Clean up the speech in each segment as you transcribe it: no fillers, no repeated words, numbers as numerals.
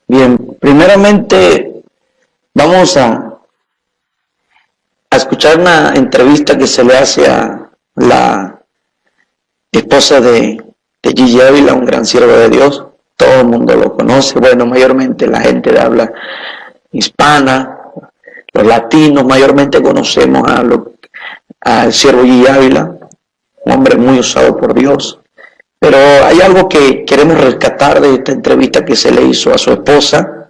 Bien, primeramente vamos a escuchar una entrevista que se le hace a la esposa de Gigi Ávila, un gran siervo de Dios. Todo el mundo lo conoce, bueno, mayormente la gente de habla hispana, los latinos mayormente conocemos al siervo Gigi Ávila, un hombre muy usado por Dios. Pero hay algo que queremos rescatar de esta entrevista que se le hizo a su esposa,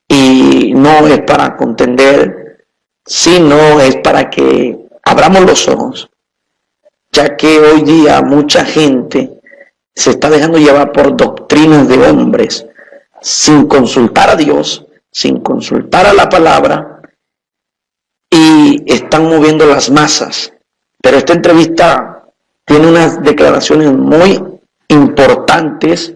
y no es para contender, sino es para que abramos los ojos, ya que hoy día mucha gente se está dejando llevar por doctrinas de hombres, sin consultar a Dios, sin consultar a la palabra, y están moviendo las masas. Pero esta entrevista tiene unas declaraciones muy importantes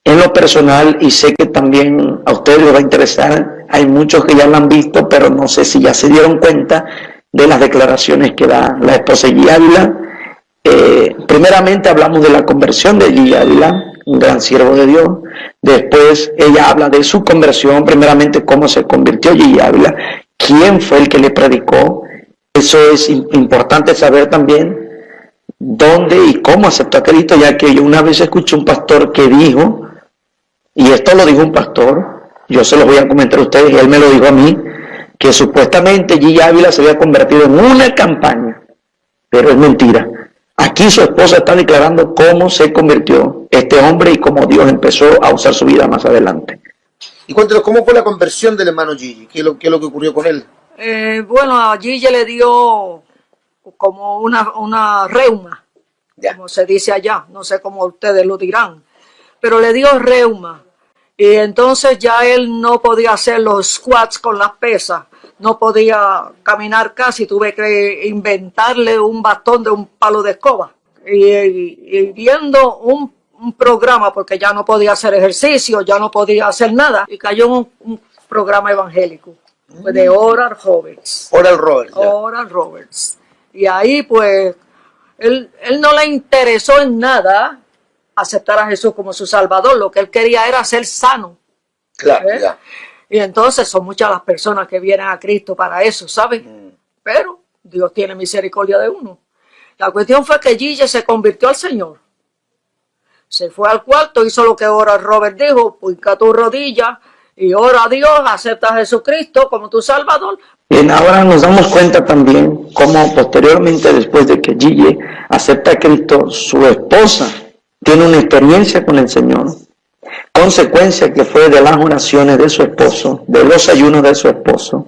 en lo personal, y sé que también a ustedes les va a interesar. Hay muchos que ya lo han visto, pero no sé si ya se dieron cuenta de las declaraciones que da la esposa de Gigi Ávila. Primeramente hablamos de la conversión de Gigi Ávila, un gran siervo de Dios. Después ella habla de su conversión, primeramente cómo se convirtió Gigi Ávila, quién fue el que le predicó. Eso es importante saber también, dónde y cómo aceptó a Cristo, ya que yo una vez escuché un pastor que dijo, y esto lo dijo un pastor, yo se lo voy a comentar a ustedes, y él me lo dijo a mí, que supuestamente Gigi Ávila se había convertido en una campaña, pero es mentira. Aquí su esposa está declarando cómo se convirtió este hombre y cómo Dios empezó a usar su vida más adelante. Y cuéntanos, ¿cómo fue la conversión del hermano Gigi? ¿Qué es lo que ocurrió con él? Bueno, a Gigi le dio como una reuma, como se dice allá, no sé cómo ustedes lo dirán, pero le dio reuma, y entonces ya él no podía hacer los squats con las pesas, no podía caminar casi, tuve que inventarle un bastón de un palo de escoba, y viendo un programa, porque ya no podía hacer ejercicio, ya no podía hacer nada, y cayó en un programa evangélico de Oral Roberts. Oral Roberts. Y ahí pues él no le interesó en nada aceptar a Jesús como su Salvador. Lo que él quería era ser sano. Claro, ya. Y entonces son muchas las personas que vienen a Cristo para eso, ¿sabes? Pero Dios tiene misericordia de uno. La cuestión fue que Gigi se convirtió al Señor. Se fue al cuarto, hizo lo que Oral Robert dijo: puica tu rodilla y ora a Dios, acepta a Jesucristo como tu Salvador. Bien, ahora nos damos cuenta también cómo posteriormente, después de que Gigi acepta a Cristo, su esposa tiene una experiencia con el Señor, consecuencia que fue de las oraciones de su esposo, de los ayunos de su esposo.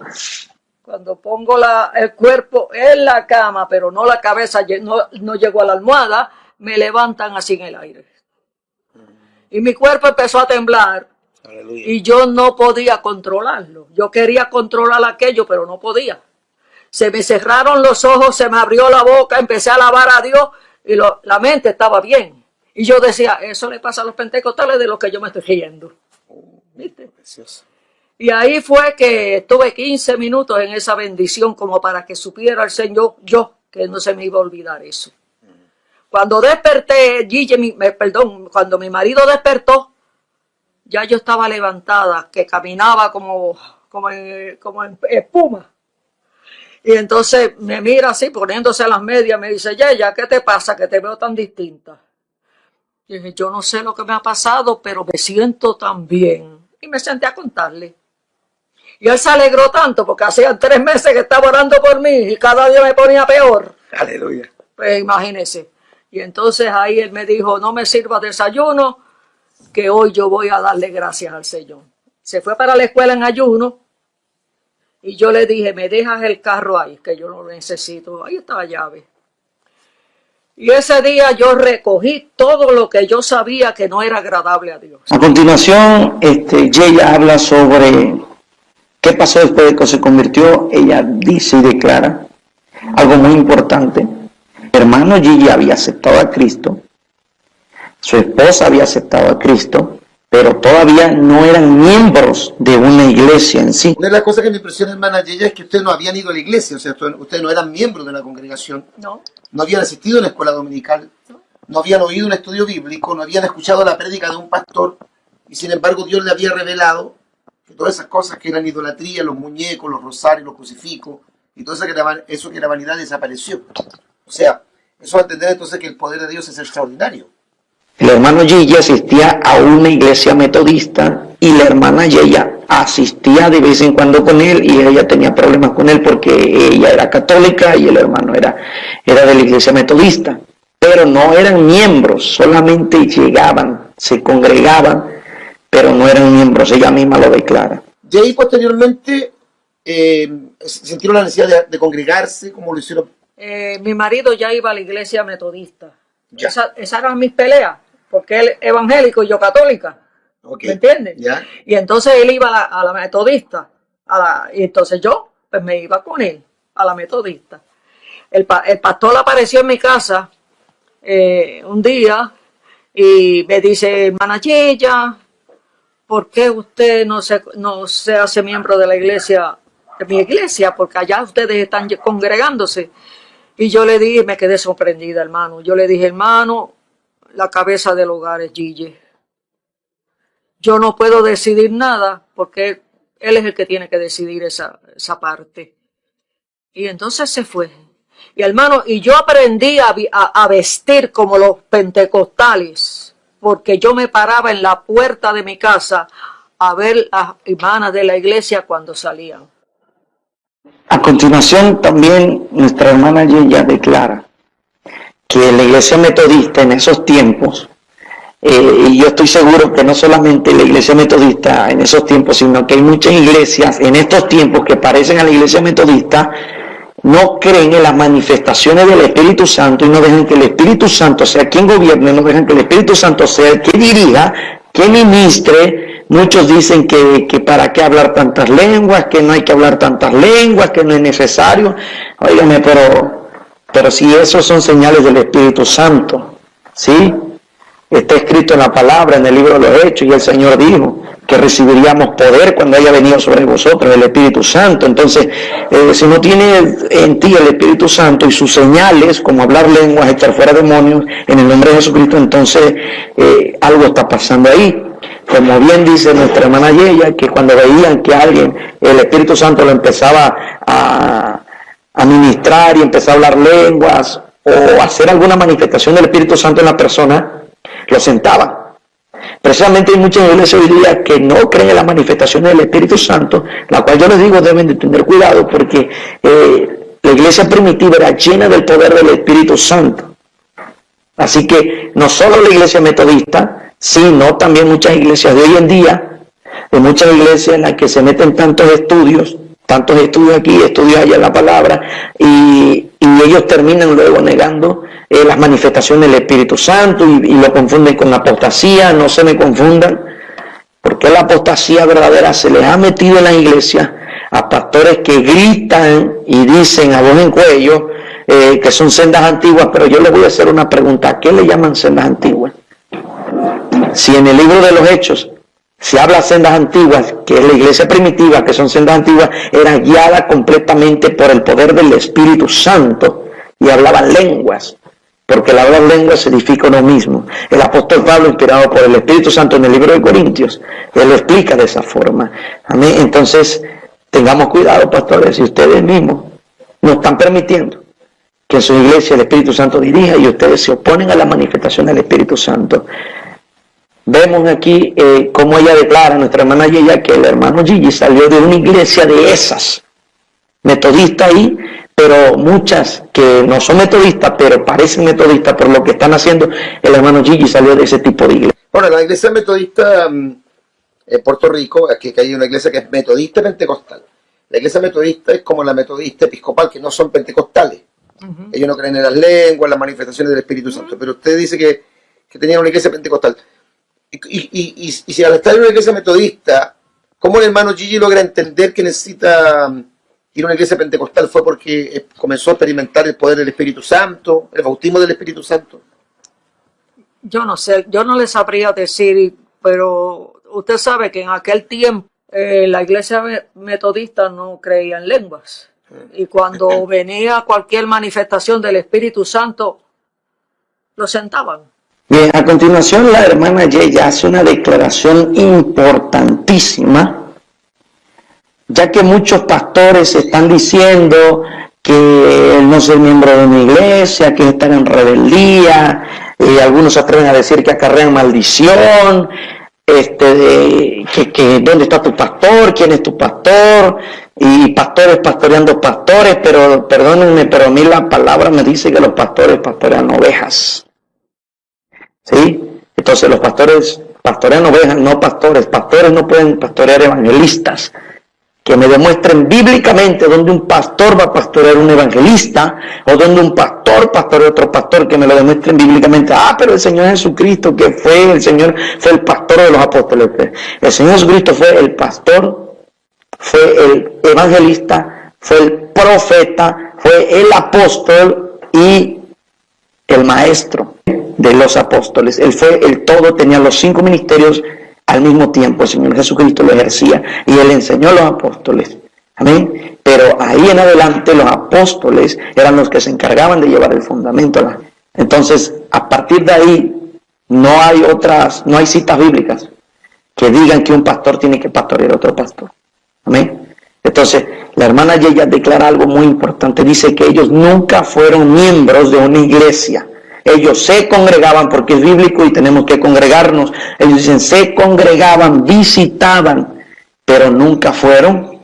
Cuando pongo el cuerpo en la cama, pero no la cabeza, no llegó a la almohada, me levantan así en el aire. Y mi cuerpo empezó a temblar. Aleluya. Y yo no podía controlarlo. Yo quería controlar aquello, pero no podía. Se me cerraron los ojos, se me abrió la boca, empecé a alabar a Dios y la mente estaba bien. Y yo decía, eso le pasa a los pentecostales de lo que yo me estoy riendo. ¿Viste? Precioso. Y ahí fue que estuve 15 minutos en esa bendición, como para que supiera el Señor yo que no se me iba a olvidar eso. Cuando desperté, cuando mi marido despertó, ya yo estaba levantada, que caminaba como en espuma. Y entonces me mira así, poniéndose las medias, me dice, ya, ¿qué te pasa? Que te veo tan distinta. Y dije, yo no sé lo que me ha pasado, pero me siento tan bien. Y me senté a contarle. Y él se alegró tanto, porque hacía 3 meses que estaba orando por mí, y cada día me ponía peor. Aleluya. Pues imagínese. Y entonces ahí él me dijo, no me sirva desayuno, que hoy yo voy a darle gracias al Señor. Se fue para la escuela en ayuno, y yo le dije, me dejas el carro ahí, que yo lo necesito. Ahí está la llave. Y ese día yo recogí todo lo que yo sabía que no era agradable a Dios. A continuación, Gigi habla sobre qué pasó después de que se convirtió. Ella dice y declara algo muy importante. Hermano Gigi había aceptado a Cristo, su esposa había aceptado a Cristo, pero todavía no eran miembros de una iglesia en sí. Una de las cosas que me impresiona, hermana Gigi, es que ustedes no habían ido a la iglesia, o sea, ustedes no eran miembros de una congregación, no habían asistido a una escuela dominical, no habían oído un estudio bíblico, no habían escuchado la prédica de un pastor, y sin embargo Dios le había revelado que todas esas cosas que eran idolatría, los muñecos, los rosarios, los crucifijos, y todo eso que era vanidad desapareció. O sea, eso va a entender entonces que el poder de Dios es extraordinario. El hermano Gigi asistía a una iglesia metodista y la hermana Yeya asistía de vez en cuando con él y ella tenía problemas con él porque ella era católica y el hermano era de la iglesia metodista. Pero no eran miembros, solamente llegaban, se congregaban, pero no eran miembros, ella misma lo declara. De ahí posteriormente sintieron la necesidad de congregarse, como lo hicieron. Mi marido ya iba a la iglesia metodista. Ya. Esa eran mis peleas, porque él es evangélico y yo católica. Okay. ¿Me entiendes? Ya. Y entonces él iba a la metodista. Y entonces yo pues me iba con él a la metodista. El pastor apareció en mi casa un día y me dice, hermana Yeya, ¿por qué usted no se hace miembro de la iglesia, de mi iglesia? Porque allá ustedes están congregándose. Y yo le dije, me quedé sorprendida, hermano. Yo le dije, hermano, la cabeza del hogar es Gigi. Yo no puedo decidir nada porque él es el que tiene que decidir esa parte. Y entonces se fue. Y hermano, y yo aprendí a vestir como los pentecostales, porque yo me paraba en la puerta de mi casa a ver las hermanas de la iglesia cuando salían. A continuación también nuestra hermana Yeya declara que la iglesia metodista en esos tiempos, y yo estoy seguro que no solamente la iglesia metodista en esos tiempos, sino que hay muchas iglesias en estos tiempos que parecen a la iglesia metodista, no creen en las manifestaciones del Espíritu Santo y no dejan que el Espíritu Santo sea quien gobierne, no dejan que el Espíritu Santo sea el que dirija, que ministre. Muchos dicen que para qué hablar tantas lenguas, que no hay que hablar tantas lenguas, que no es necesario. Óigame, pero si esos son señales del Espíritu Santo, ¿sí? Está escrito en la palabra, en el libro de los Hechos, y el Señor dijo que recibiríamos poder cuando haya venido sobre vosotros el Espíritu Santo. Entonces, si no tiene en ti el Espíritu Santo y sus señales, como hablar lenguas, echar fuera demonios, en el nombre de Jesucristo, entonces algo está pasando ahí. Como bien dice nuestra hermana Yeya, que cuando veían que alguien, el Espíritu Santo lo empezaba a ministrar y empezaba a hablar lenguas, o hacer alguna manifestación del Espíritu Santo en la persona, lo sentaban. Precisamente hay muchas iglesias hoy día que no creen en las manifestaciones del Espíritu Santo, la cual yo les digo deben de tener cuidado porque la iglesia primitiva era llena del poder del Espíritu Santo. Así que no solo la iglesia metodista, sino también muchas iglesias de hoy en día, de muchas iglesias en las que se meten tantos estudios aquí, estudios allá en la palabra, y ellos terminan luego negando las manifestaciones del Espíritu Santo y lo confunden con apostasía. No se me confundan, porque la apostasía verdadera se les ha metido en la iglesia a pastores que gritan y dicen a voz en cuello que son sendas antiguas, pero yo les voy a hacer una pregunta: ¿a qué le llaman sendas antiguas? Si en el libro de los Hechos se habla sendas antiguas, que es la iglesia primitiva, que son sendas antiguas, era guiada completamente por el poder del Espíritu Santo y hablaban lenguas, porque el hablar lenguas edifica uno mismo. El apóstol Pablo, inspirado por el Espíritu Santo en el libro de Corintios, él lo explica de esa forma. Amén. Entonces, tengamos cuidado, pastores, si ustedes mismos no están permitiendo que en su iglesia el Espíritu Santo dirija y ustedes se oponen a la manifestación del Espíritu Santo. Vemos aquí cómo ella declara, nuestra hermana Yeya, que el hermano Gigi salió de una iglesia de esas, metodista ahí, pero muchas que no son metodistas, pero parecen metodistas por lo que están haciendo. El hermano Gigi salió de ese tipo de iglesia. Bueno, la iglesia metodista en Puerto Rico, aquí hay una iglesia que es metodista pentecostal. La iglesia metodista es como la metodista episcopal, que no son pentecostales. Ellos no creen en las lenguas, en las manifestaciones del Espíritu Santo. Pero usted dice que tenían una iglesia pentecostal. Y si al estar en una iglesia metodista, ¿cómo el hermano Gigi logra entender que necesita ir a una iglesia pentecostal? ¿Fue porque comenzó a experimentar el poder del Espíritu Santo, el bautismo del Espíritu Santo? Yo no sé, yo no le sabría decir, pero usted sabe que en aquel tiempo la iglesia metodista no creía en lenguas. Y cuando venía cualquier manifestación del Espíritu Santo, lo sentaban. Bien, a continuación la hermana Yeya hace una declaración importantísima, ya que muchos pastores están diciendo que él no es miembro de una iglesia, que están en rebeldía, y algunos se atreven a decir que acarrean maldición, que dónde está tu pastor, quién es tu pastor, y pastores pastoreando pastores, pero perdónenme, pero a mí la palabra me dice que los pastores pastorean ovejas, ¿sí? Entonces los pastores pastorean ovejas, no pastores. Pastores no pueden pastorear evangelistas. Que me demuestren bíblicamente donde un pastor va a pastorear un evangelista, o donde un pastor pastorea a otro pastor, que me lo demuestren bíblicamente. Pero el Señor Jesucristo, que fue el Señor, fue el pastor de los apóstoles. El Señor Jesucristo fue el pastor, fue el evangelista, fue el profeta, fue el apóstol y el maestro de los apóstoles. Él fue el todo, tenía los 5 ministerios al mismo tiempo. El Señor Jesucristo lo ejercía y Él enseñó a los apóstoles. Amén. Pero ahí en adelante los apóstoles eran los que se encargaban de llevar el fundamento. Entonces, a partir de ahí, no hay citas bíblicas que digan que un pastor tiene que pastorear a otro pastor. Amén. Entonces, la hermana Yeya declara algo muy importante. Dice que ellos nunca fueron miembros de una iglesia. Ellos se congregaban, porque es bíblico y tenemos que congregarnos. Ellos dicen, se congregaban, visitaban, pero nunca fueron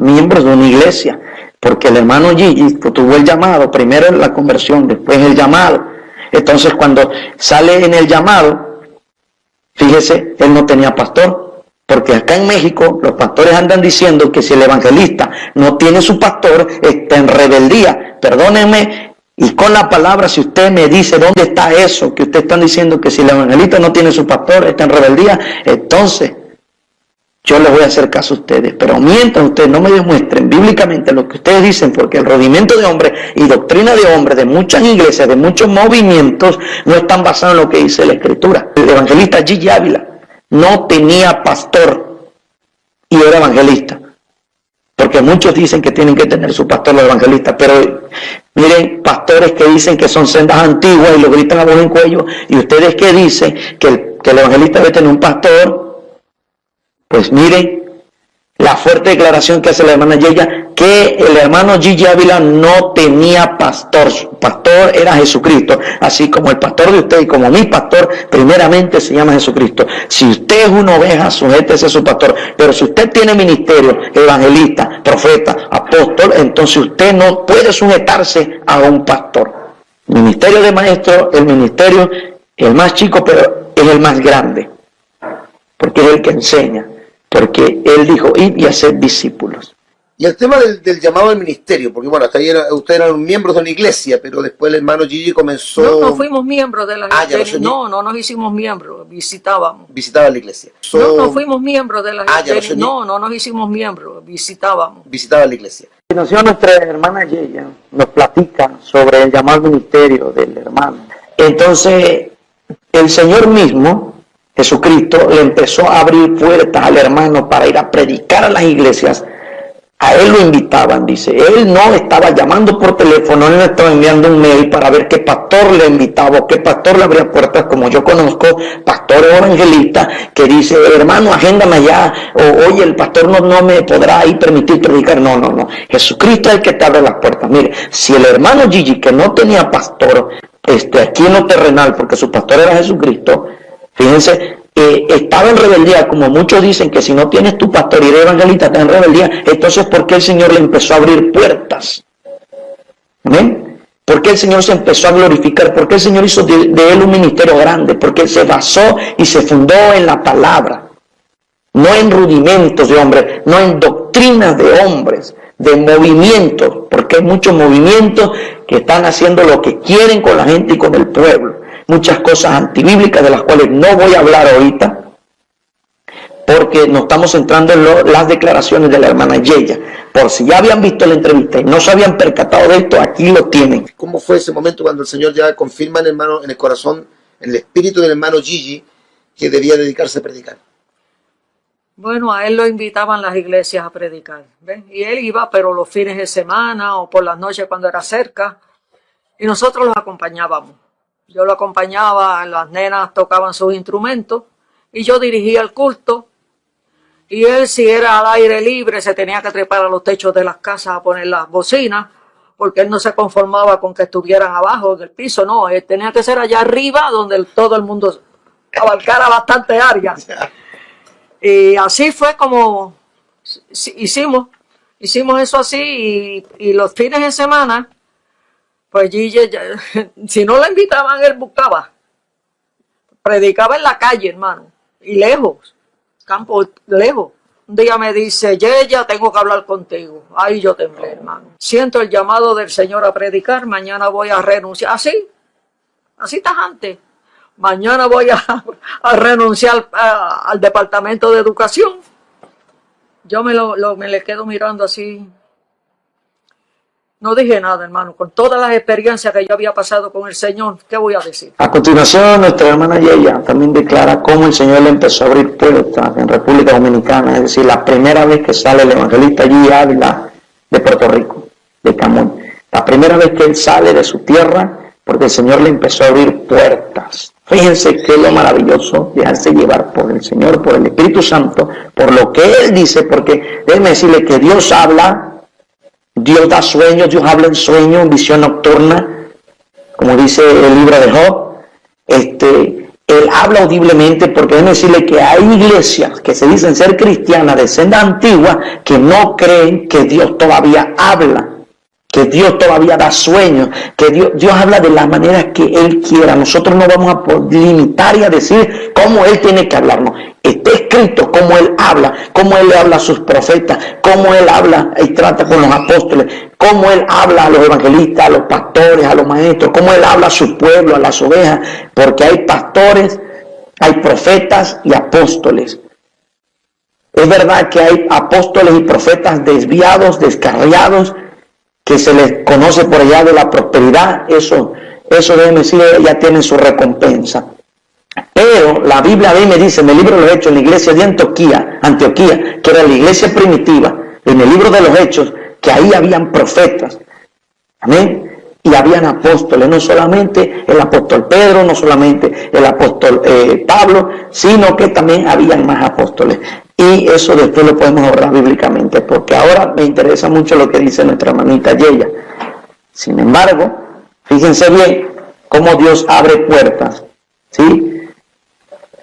miembros de una iglesia. Porque el hermano Gigi tuvo el llamado, primero la conversión, después el llamado. Entonces, cuando sale en el llamado, fíjese, él no tenía pastor. Porque acá en México los pastores andan diciendo que si el evangelista no tiene su pastor, está en rebeldía. Perdónenme, y con la palabra, si usted me dice dónde está eso, que ustedes están diciendo que si el evangelista no tiene su pastor, está en rebeldía, entonces yo les voy a hacer caso a ustedes. Pero mientras ustedes no me demuestren bíblicamente lo que ustedes dicen, porque el rudimento de hombres y doctrina de hombres de muchas iglesias, de muchos movimientos, no están basados en lo que dice la Escritura. El evangelista Gigi Ávila no tenía pastor y era evangelista. Porque muchos dicen que tienen que tener su pastor los evangelistas, pero miren, pastores que dicen que son sendas antiguas y lo gritan a voz en cuello, y ustedes que dicen que el evangelista debe tener un pastor, pues miren la fuerte declaración que hace la hermana Yeya, que el hermano Gigi Ávila no tenía pastor. Su pastor era Jesucristo, así como el pastor de usted y como mi pastor primeramente se llama Jesucristo. Si usted es una oveja, sujétese a su pastor, pero si usted tiene ministerio, evangelista, profeta, apóstol, entonces usted no puede sujetarse a un pastor. Ministerio de maestro, el ministerio el más chico, pero es el más grande, porque es el que enseña. Porque él dijo, id y hacer discípulos. Y el tema del llamado al ministerio, porque bueno, hasta ahí ustedes eran miembros de una iglesia, pero después el hermano Gigi comenzó... No fuimos miembros de la iglesia. No nos hicimos miembros, visitábamos. Visitaba la iglesia. No fuimos miembros de la iglesia. No nos hicimos miembros, visitábamos. Visitaba la iglesia. A continuación, nuestra hermana Yeya nos platica sobre el llamado al ministerio del hermano. Entonces, el Señor mismo, Jesucristo, le empezó a abrir puertas al hermano para ir a predicar a las iglesias. A él lo invitaban, dice. Él no estaba llamando por teléfono, él no estaba enviando un mail para ver qué pastor le invitaba o qué pastor le abría puertas, como yo conozco pastores evangelistas que dice, hermano, agéndame allá, o oye, el pastor no me podrá ahí permitir predicar. No. Jesucristo es el que te abre las puertas. Mire, si el hermano Gigi, que no tenía pastor, aquí en lo terrenal, porque su pastor era Jesucristo, fíjense, estaba en rebeldía, como muchos dicen que si no tienes tu pastor y eres evangelista, estás en rebeldía. Entonces, ¿por qué el Señor le empezó a abrir puertas? ¿Amén? ¿Por qué el Señor se empezó a glorificar? ¿Por qué el Señor hizo de él un ministerio grande? Porque él se basó y se fundó en la palabra, no en rudimentos de hombres, no en doctrinas de hombres, de movimientos, porque hay muchos movimientos que están haciendo lo que quieren con la gente y con el pueblo. Muchas cosas antibíblicas de las cuales no voy a hablar ahorita, porque nos estamos centrando en las declaraciones de la hermana Yeya. Por si ya habían visto la entrevista y no se habían percatado de esto, aquí lo tienen. ¿Cómo fue ese momento cuando el Señor ya confirma en el corazón, en el espíritu del hermano Gigi, que debía dedicarse a predicar? Bueno, a él lo invitaban las iglesias a predicar, ¿ven? Y él iba, pero los fines de semana o por las noches cuando era cerca, y nosotros los acompañábamos. Yo lo acompañaba, las nenas tocaban sus instrumentos y yo dirigía el culto. Y él, si era al aire libre, se tenía que trepar a los techos de las casas a poner las bocinas, porque él no se conformaba con que estuvieran abajo en el piso, no, él tenía que ser allá arriba donde todo el mundo abarcara bastante área. Y así fue como hicimos eso así, y los fines de semana, pues Gille, si no lo invitaban, él buscaba, predicaba en la calle, hermano, y lejos. Campo lejos. Un día me dice, Yeya, tengo que hablar contigo. Ahí yo temblé, hermano. Siento el llamado del Señor a predicar, mañana voy a renunciar. Así tajante. Mañana voy a renunciar al departamento de educación. Yo me le quedo mirando así. No dije nada, hermano. Con todas las experiencias que yo había pasado con el Señor, ¿qué voy a decir? A continuación, nuestra hermana Yeya también declara cómo el Señor le empezó a abrir puertas en República Dominicana, es decir, la primera vez que sale el evangelista allí Ávila de Puerto Rico, de Camuy. La primera vez que él sale de su tierra, porque el Señor le empezó a abrir puertas. Fíjense qué es lo maravilloso, dejarse llevar por el Señor, por el Espíritu Santo, por lo que Él dice, porque déjeme decirle que Dios habla, Dios da sueños, Dios habla en sueños, en visión nocturna, como dice el libro de Job. Él habla audiblemente, porque déjeme decirle que hay iglesias que se dicen ser cristianas de senda antigua que no creen que Dios todavía habla, que Dios todavía da sueños, que Dios habla de la manera que Él quiera. Nosotros no vamos a limitar y a decir cómo Él tiene que hablarnos. Está escrito cómo Él le habla a sus profetas, cómo Él habla y trata con los apóstoles, cómo Él habla a los evangelistas, a los pastores, a los maestros, cómo Él habla a su pueblo, a las ovejas, porque hay pastores, hay profetas y apóstoles. Es verdad que hay apóstoles y profetas desviados, descarriados, que se les conoce por allá de la prosperidad, eso déjenme decir, ya tienen su recompensa. Pero la Biblia a mí me dice en el libro de los Hechos, en la iglesia de Antioquía, que era la iglesia primitiva, en el libro de los Hechos, que ahí habían profetas, amén, y habían apóstoles, no solamente el apóstol Pedro, no solamente el apóstol Pablo, sino que también habían más apóstoles. Y eso después lo podemos ahorrar bíblicamente, porque ahora me interesa mucho lo que dice nuestra hermanita Yeya. Sin embargo, fíjense bien cómo Dios abre puertas, ¿sí?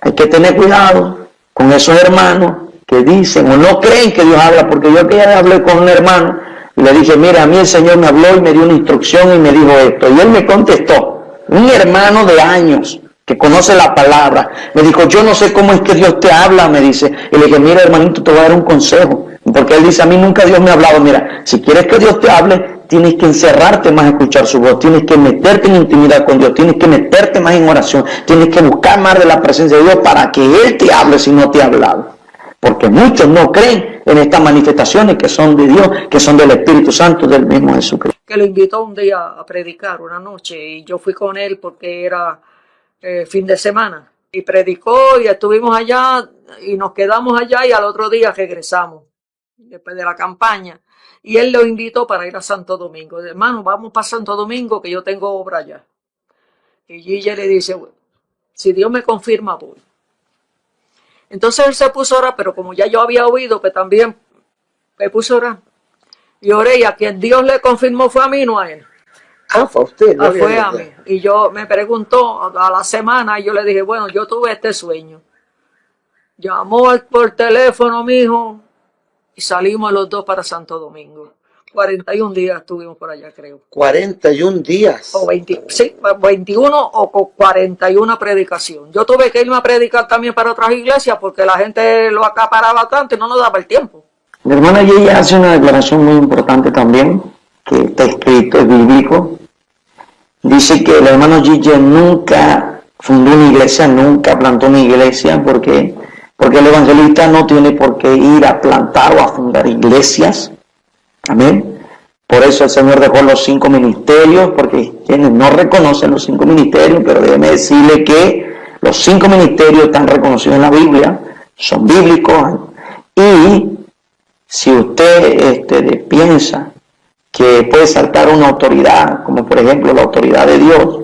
Hay que tener cuidado con esos hermanos que dicen o no creen que Dios habla, porque yo que ya hablé con un hermano y le dije, mira, a mí el Señor me habló y me dio una instrucción y me dijo esto, y él me contestó, un hermano de años que conoce la palabra, me dijo, yo no sé cómo es que Dios te habla, me dice, y le dije, mira hermanito, te voy a dar un consejo, porque él dice, a mí nunca Dios me ha hablado, mira, si quieres que Dios te hable, tienes que encerrarte más a escuchar su voz, tienes que meterte en intimidad con Dios, tienes que meterte más en oración, tienes que buscar más de la presencia de Dios para que Él te hable si no te ha hablado. Porque muchos no creen en estas manifestaciones que son de Dios, que son del Espíritu Santo, del mismo Jesucristo. Que lo invitó un día a predicar una noche y yo fui con él porque era fin de semana. Y predicó y estuvimos allá y nos quedamos allá y al otro día regresamos después de la campaña. Y él lo invitó para ir a Santo Domingo. Hermano, vamos para Santo Domingo que yo tengo obra allá. Y Gille le dice, bueno, si Dios me confirma, voy. Entonces él se puso a orar, pero como ya yo había oído, que también me puso a orar. Y oré, y a quien Dios le confirmó fue a mí, no a él. Ah, fue a usted. No fue a mí. Y yo me preguntó a la semana, y yo le dije, bueno, yo tuve este sueño. Llamó por teléfono, mi hijo, y salimos los dos para Santo Domingo. 41 días estuvimos por allá, creo. 41 días. O 21 o 41 predicación. Yo tuve que irme a predicar también para otras iglesias porque la gente lo acaparaba tanto y no nos daba el tiempo. Mi hermana Yeya hace una declaración muy importante también, que está escrito, es bíblico. Dice que el hermano Gille nunca fundó una iglesia, nunca plantó una iglesia, porque el evangelista no tiene por qué ir a plantar o a fundar iglesias. Amén. Por eso el Señor dejó los 5 ministerios, porque quienes no reconocen los 5 ministerios, pero déjeme decirle que los 5 ministerios están reconocidos en la Biblia, son bíblicos, y si usted piensa que puede saltar una autoridad, como por ejemplo la autoridad de Dios,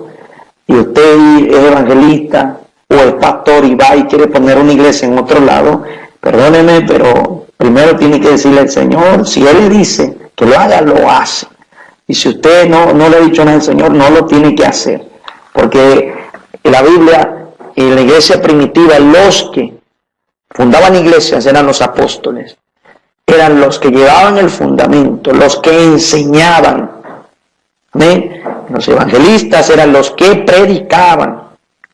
y usted es evangelista o es pastor y va y quiere poner una iglesia en otro lado, perdóneme, pero primero tiene que decirle al Señor, si Él le dice que lo haga, lo hace. Y si usted no le ha dicho nada al Señor, no lo tiene que hacer. Porque en la Biblia, en la iglesia primitiva, los que fundaban iglesias eran los apóstoles. Eran los que llevaban el fundamento, los que enseñaban. ¿Amén? Los evangelistas eran los que predicaban,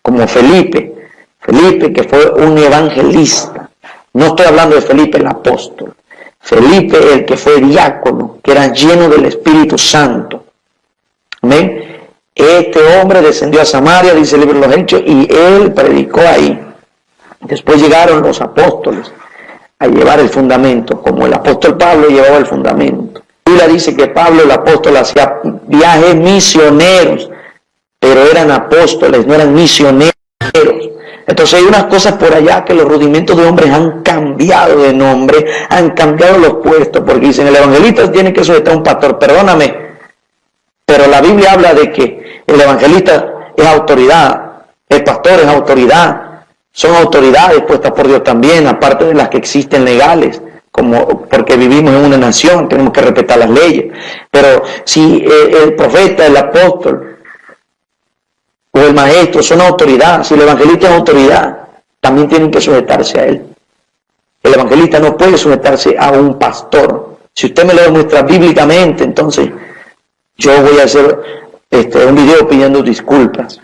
como Felipe. Felipe, que fue un evangelista. No estoy hablando de Felipe el apóstol. Felipe, el que fue diácono, que era lleno del Espíritu Santo. ¿Amén? Este hombre descendió a Samaria, dice el libro de los Hechos, y él predicó ahí. Después llegaron los apóstoles a llevar el fundamento, como el apóstol Pablo llevaba el fundamento. La Biblia dice que Pablo, el apóstol, hacía viajes misioneros, pero eran apóstoles, no eran misioneros. Entonces hay unas cosas por allá que los rudimentos de hombres han cambiado de nombre, han cambiado los puestos, porque dicen el evangelista tiene que sujetar a un pastor, perdóname, pero la Biblia habla de que el evangelista es autoridad, el pastor es autoridad, son autoridades puestas por Dios también, aparte de las que existen legales, porque vivimos en una nación, tenemos que respetar las leyes, pero si el profeta, el apóstol, o el maestro son autoridad, si el evangelista es autoridad, también tienen que sujetarse a él. El evangelista no puede sujetarse a un pastor. Si usted me lo demuestra bíblicamente, entonces yo voy a hacer un video pidiendo disculpas,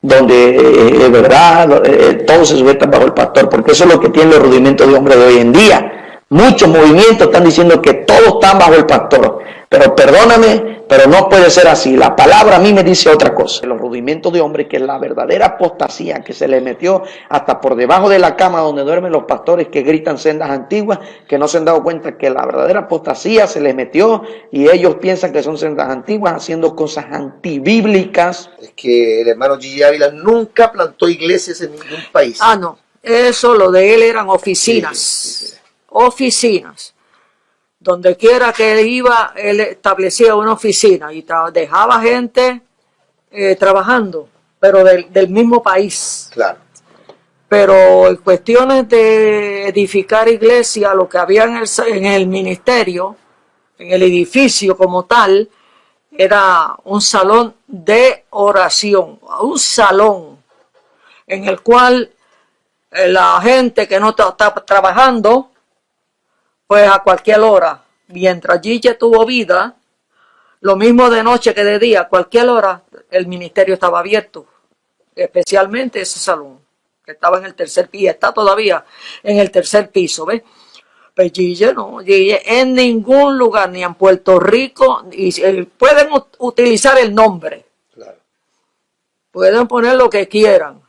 donde es verdad, todos se sujetan bajo el pastor, porque eso es lo que tienen los rudimentos de hombre de hoy en día. Muchos movimientos están diciendo que todos están bajo el pastor, pero perdóname, pero no puede ser así. La palabra a mí me dice otra cosa. Los rudimentos de hombre, que es la verdadera apostasía que se le metió hasta por debajo de la cama donde duermen los pastores que gritan sendas antiguas, que no se han dado cuenta que la verdadera apostasía se les metió y ellos piensan que son sendas antiguas haciendo cosas antibíblicas. Es que el hermano Gigi Ávila nunca plantó iglesias en ningún país. Ah, no. Eso, lo de él eran oficinas. Sí. Oficinas. Donde quiera que él iba, él establecía una oficina y dejaba gente trabajando, pero del mismo país. Claro. Pero en cuestiones de edificar iglesia, lo que había en el ministerio, en el edificio como tal, era un salón de oración, un salón en el cual la gente que no está trabajando, pues a cualquier hora, mientras Gigi tuvo vida, lo mismo de noche que de día, a cualquier hora, el ministerio estaba abierto, especialmente ese salón, que estaba en el tercer piso, está todavía en el tercer piso, ¿ves? Pues Gigi no, Gigi en ningún lugar, ni en Puerto Rico, pueden utilizar el nombre, Claro. pueden poner lo que quieran,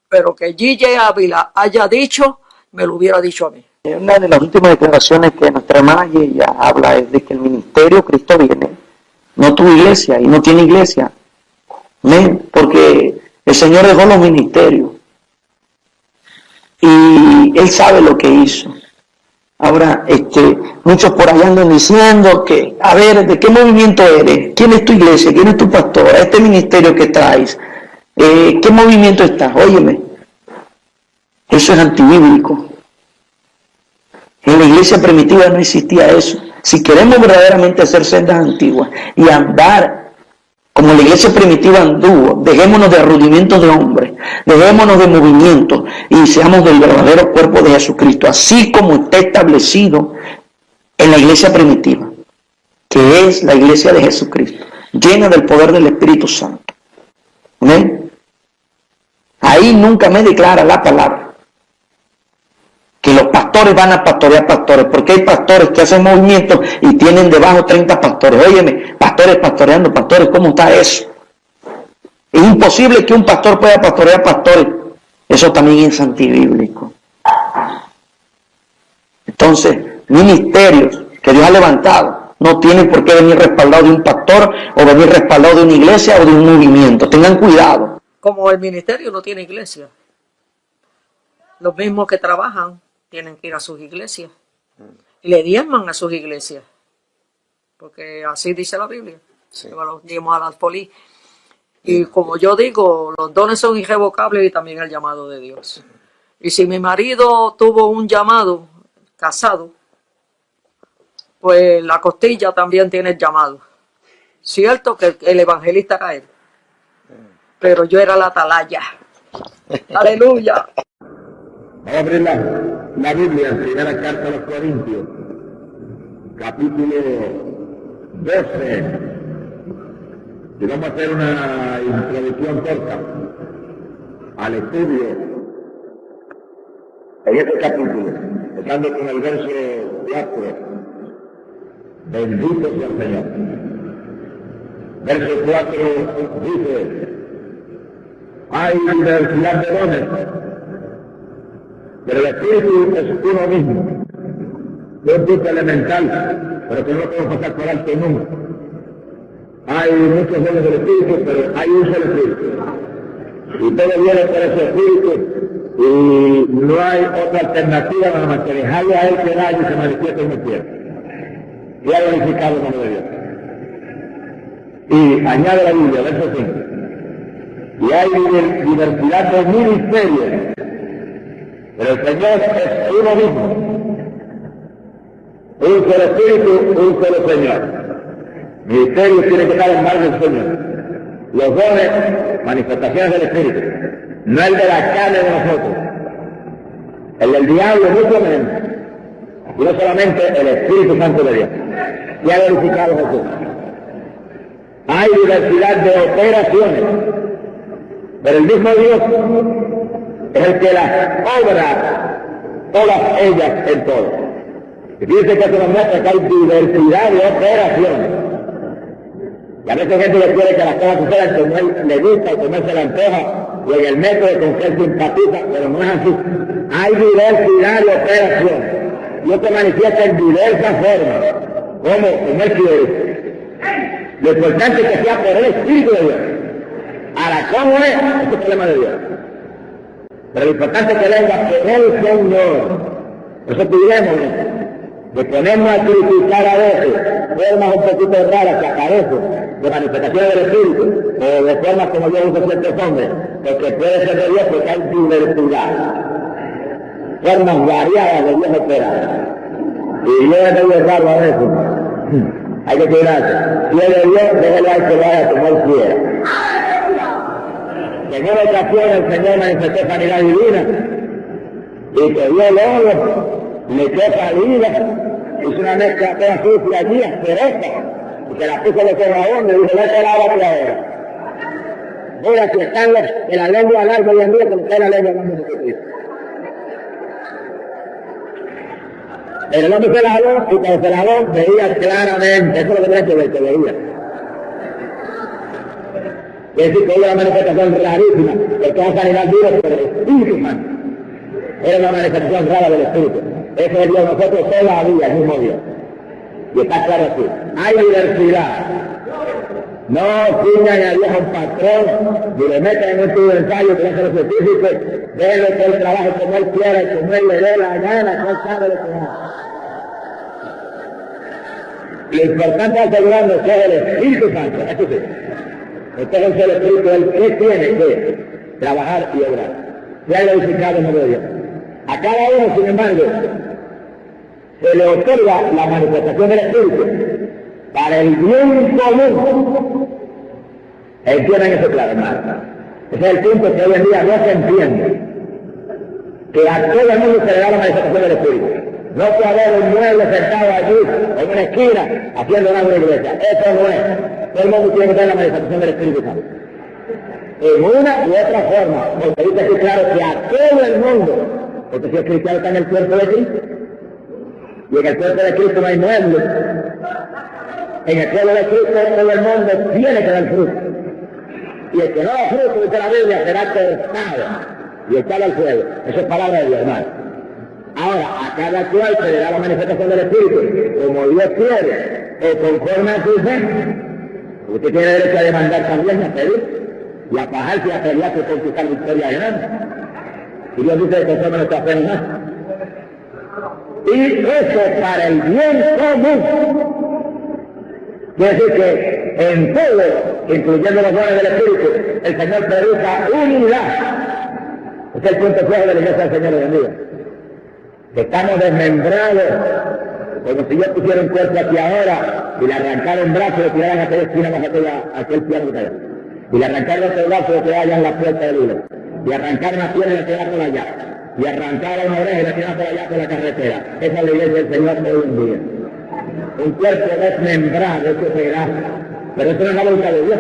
pero que Gigi Ávila haya dicho, me lo hubiera dicho a mí. Una de las últimas declaraciones que nuestra hermana ella habla es de que el ministerio Cristo viene, no tuvo iglesia y no tiene iglesia. ¿Amén? Porque el Señor dejó los ministerios y Él sabe lo que hizo. Ahora, muchos por allá andan diciendo que, a ver, ¿de qué movimiento eres? ¿Quién es tu iglesia? ¿Quién es tu pastor? Este ministerio que traes, ¿qué movimiento estás? Óyeme, eso es antibíblico. En la iglesia primitiva no existía eso. Si queremos verdaderamente hacer sendas antiguas y andar como la iglesia primitiva anduvo, dejémonos de rudimentos de hombres, dejémonos de movimientos y seamos del verdadero cuerpo de Jesucristo, así como está establecido en la iglesia primitiva, que es la iglesia de Jesucristo, llena del poder del Espíritu Santo. ¿Amén? Ahí nunca me declara la palabra que los pastores van a pastorear pastores, porque hay pastores que hacen movimientos y tienen debajo 30 pastores. Óyeme, pastores pastoreando pastores, ¿cómo está eso? Es imposible que un pastor pueda pastorear pastores. Eso también es antibíblico. Entonces, ministerios que Dios ha levantado no tienen por qué venir respaldados de un pastor o venir respaldados de una iglesia o de un movimiento. Tengan cuidado. Como el ministerio no tiene iglesia, los mismos que trabajan tienen que ir a sus iglesias y le diezman a sus iglesias, porque así dice la Biblia. Sí. Los diezmos al alfolí. Y como yo digo, los dones son irrevocables y también el llamado de Dios. Y si mi marido tuvo un llamado casado, pues la costilla también tiene el llamado. Cierto que el evangelista era él, pero yo era la atalaya. Aleluya. Vamos a abrir la Biblia en primera carta a los Corintios, capítulo 12. Y vamos a hacer una introducción corta al estudio en este capítulo, empezando con el verso 4. Bendito sea el Señor. Verso 4 dice: hay diversidad de dones, pero el Espíritu es uno mismo. Es un punto elemental, pero que no podemos pasar por alto nunca. Hay muchos dones del Espíritu, pero hay un solo Espíritu. Y todo viene por ese Espíritu, y no hay otra alternativa nada más que dejarle a Él que vaya y se manifieste en el cielo. Y ha glorificado el nombre de Dios. Y añade la Biblia, verso 5. Y hay diversidad de ministerios, pero el Señor es uno mismo. Un solo Espíritu, un solo Señor. Ministerios tienen que estar en manos del Señor. Los dones, manifestaciones del Espíritu, no el de la carne de nosotros. El del diablo, mucho menos. Y no solamente el Espíritu Santo de Dios. Y ha glorificado Jesús. Hay diversidad de operaciones, pero el mismo Dios es el que las obra, todas ellas en todo. Y fíjense que se nos muestra que hay diversidad de operaciones. Y a veces gente le quiere que las cosas sucedan como él le gusta, como él se le antoja, o en el método con que él simpatiza, pero no es así. Hay diversidad de operaciones. Dios se manifiesta en diversas formas, como él quiere. Lo importante es que sea por el Espíritu de Dios. Ahora, ¿cómo es? Es el problema de Dios. Pero lo importante es que venga por el Señor. Por eso pidamos, le ponemos a criticar a veces formas un poquito raras que aparecen de manifestación del Espíritu, o de formas como yo uso ciertos hombres, porque puede ser de Dios porque hay diversidad. Formas variadas de Dios operar. Y yo he medio raro a veces. Hay que cuidarse. Si es de Dios, déjelo al que lo haga como él quiera. En una ocasión el Señor manifestó sanidad divina y que dio el oro, le echó salida, hizo una mezcla toda sucia allí, asquerosa, y que la puso de corazón y dijo: vete a la ahora. Mira, si están en la lengua larga hoy en día, como está la lengua larga de Jesucristo. El hombre se lavó y cuando se lavó veía claramente, eso es lo que tenía que ver, que veía. Es decir, que hubo una manifestación rarísima, porque la sanidad vive por el Espíritu Santo. Era una manifestación rara del Espíritu. Ese es Dios, nosotros todavía, el mismo Dios. Y está claro así. Hay diversidad. No ciñan a Dios a un patrón, ni le metan en un tubo de ensayo que no se lo certifique, déjenle que él trabaje como él quiera y como él le dé la gana, que él sabe lo que hace. Lo importante es asegurarnos que es el Espíritu Santo, eso sí. Entonces el Espíritu, él ¿qué tiene que trabajar y obrar? Se ha glorificado el nombre de Dios. A cada uno, sin embargo, se le otorga la manifestación del Espíritu para el bien común. Entiendan eso claro, hermano. Ese es el punto que hoy en día no se entiende. Que a todo el mundo se le da la manifestación del Espíritu. No puede haber un mueble sentado allí, en una esquina, haciendo nada en una iglesia. Eso no es. Todo el mundo tiene que tener la manifestación del Espíritu Santo. En una u otra forma, porque dice aquí claro que a todo el mundo, porque si el cristiano está en el cuerpo de Cristo, y en el cuerpo de Cristo no hay muebles, en el cuerpo de Cristo todo el mundo tiene que dar fruto. Y el que no da fruto, dice la Biblia, será cortado y echado al fuego. Eso es palabra de Dios, hermano. Ahora, a cada cual se le da la manifestación del Espíritu, como Dios quiere, o conforme a su fe. Usted tiene derecho a demandar también, a pedir, y a bajarse y a pelear por conquistar victoria grande. Y Dios dice que conforme nuestra fe no. Y eso para el bien común. Quiere decir que en todo, incluyendo los dones del Espíritu, el Señor predica unidad. Este es el punto clave de la iglesia del Señor hoy en día. Que estamos desmembrados, como si yo pusiera un cuerpo aquí ahora y le arrancara un brazo y le tiraran a aquella esquina más aquel piano que está. Y le arrancaron otro brazo y le tiraran en la puerta del hilo. Y arrancaron una pierna y le tiraran por allá. Y arrancaron una oreja y le tiraran por allá por la carretera. Esa es la iglesia del Señor hoy en día. Un cuerpo desmembrado, eso será. Pero eso no es la voluntad de Dios.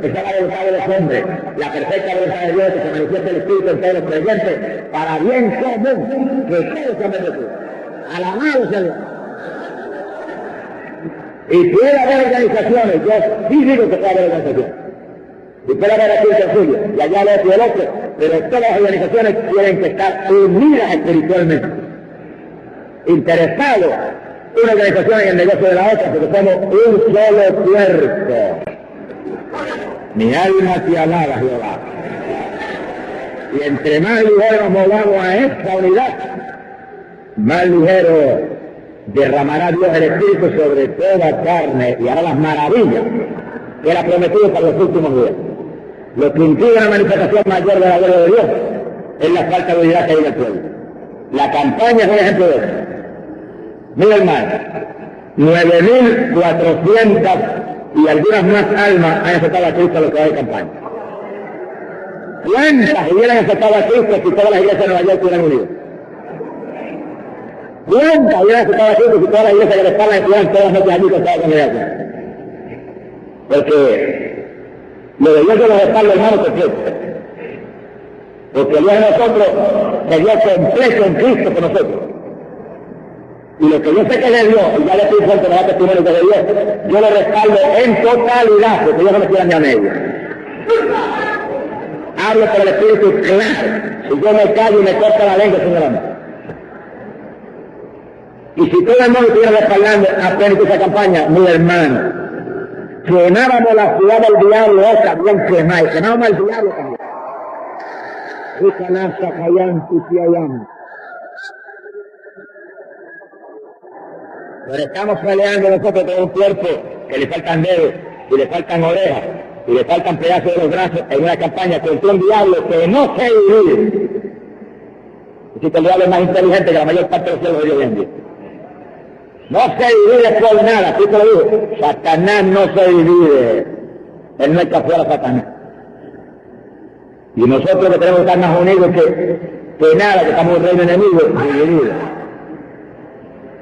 Esa es la voluntad de los hombres. La perfecta voluntad de Dios que se manifiesta el Espíritu en todos los creyentes para bien común, que todos sean bendecidos. Alabado sea Dios. Y puede haber organizaciones, yo sí digo que puede haber organizaciones. Y puede haber aquí el suyo, y allá el otro y el otro, pero todas las organizaciones tienen que estar unidas espiritualmente. Interesados una organización en el negocio de la otra, porque somos un solo cuerpo. Mi alma te alaba, Jehová. Y entre más ligero nos movamos a esta unidad, más ligero derramará Dios el Espíritu sobre toda carne y hará las maravillas que Él ha prometido para los últimos días. Lo que impide la manifestación mayor de la gloria de Dios es la falta de unidad que hay en el pueblo. La campaña es un ejemplo de eso. Mira, hermano, 9.400 y algunas más almas han aceptado a Cristo en lo que va de campaña. ¿Cuántas hubieran aceptado a Cristo si todas las iglesias de Nueva York estuvieran unidas? ¿Cuántas hubieran aceptado a Cristo si todas las iglesias que le estaban estuvieran todas las noches allí con toda la congregación? Porque lo de Dios yo lo respaldo, hermano, completo. Porque Dios de nosotros se dio completo en Cristo con nosotros. Y lo que yo sé que le dio, y ya le estoy fuerte para dar testimonio que le dio, yo lo respaldo en totalidad, porque Dios no me quiera ni a medio. Hablo por el Espíritu claro. Si yo me callo y me corta la lengua, señor amor. Y si todo el mundo estuviera respaldando a plenitud esa campaña, mi hermano, quemábamos la ciudad del diablo, otra bien quemada, y quemábamos al diablo también. Pero estamos peleando nosotros con un cuerpo que le faltan dedos, y le faltan orejas, y le faltan pedazos de los brazos en una campaña contra un diablo que no se divide. Así que el diablo es más inteligente que la mayor parte de los cielos de hoy en día. No se divide por nada, así te lo digo. Satanás no se divide. Él no echa fuera a Satanás. Y nosotros que tenemos que estar más unidos que nada, que estamos en un reino enemigo, divididos.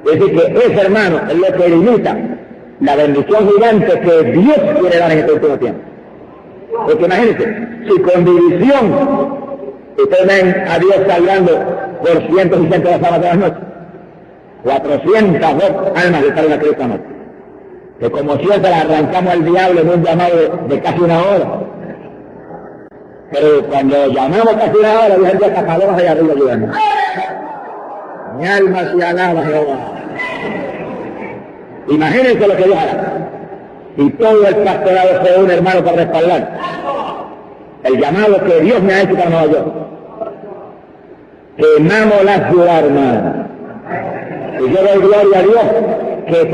Es decir, que ese hermano es lo que limita la bendición gigante que Dios quiere dar en este último tiempo. Porque imagínense, si con división ustedes ven a Dios salgando por cientos y cientos de sábados de las noches, 402 almas de tal a Cristo anoche, que como siempre le arrancamos al diablo en un llamado de casi una hora. Pero cuando llamamos casi una hora, Dios envía hasta palomas allá arriba ayudando. Mi alma se alaba, Jehová. Imagínense lo que Dios hará. Y todo el pastorado se une, hermano, para respaldar el llamado que Dios me ha hecho para Nueva York. Quemamos la ciudad, hermano. Y yo doy gloria a Dios que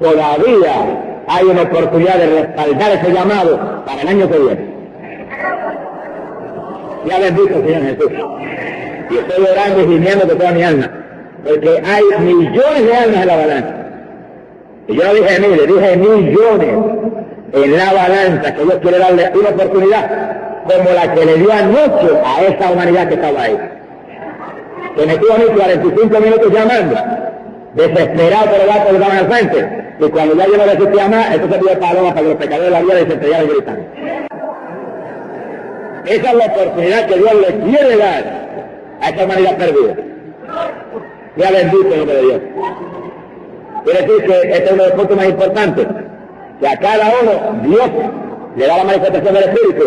todavía hay una oportunidad de respaldar ese llamado para el año que viene. Ya bendito Señor Jesús. Y estoy orando y gimiendo de toda mi alma, porque hay millones de almas en la balanza. Y yo no dije mil, dije millones en la balanza, que Dios quiere darle una oportunidad como la que le dio anoche a esa humanidad que estaba ahí. Que me tuvo a mí 45 minutos llamando, desesperado por el gato que estaban al frente, y cuando ya yo no resistía más, entonces pidió paloma para que los pecadores la vieran y se estrellaran gritando. Esa es la oportunidad que Dios le quiere dar a esta humanidad perdida. Ya bendito el nombre de Dios. Quiere decir que este es uno de los puntos más importantes, que a cada uno Dios le da la manifestación del Espíritu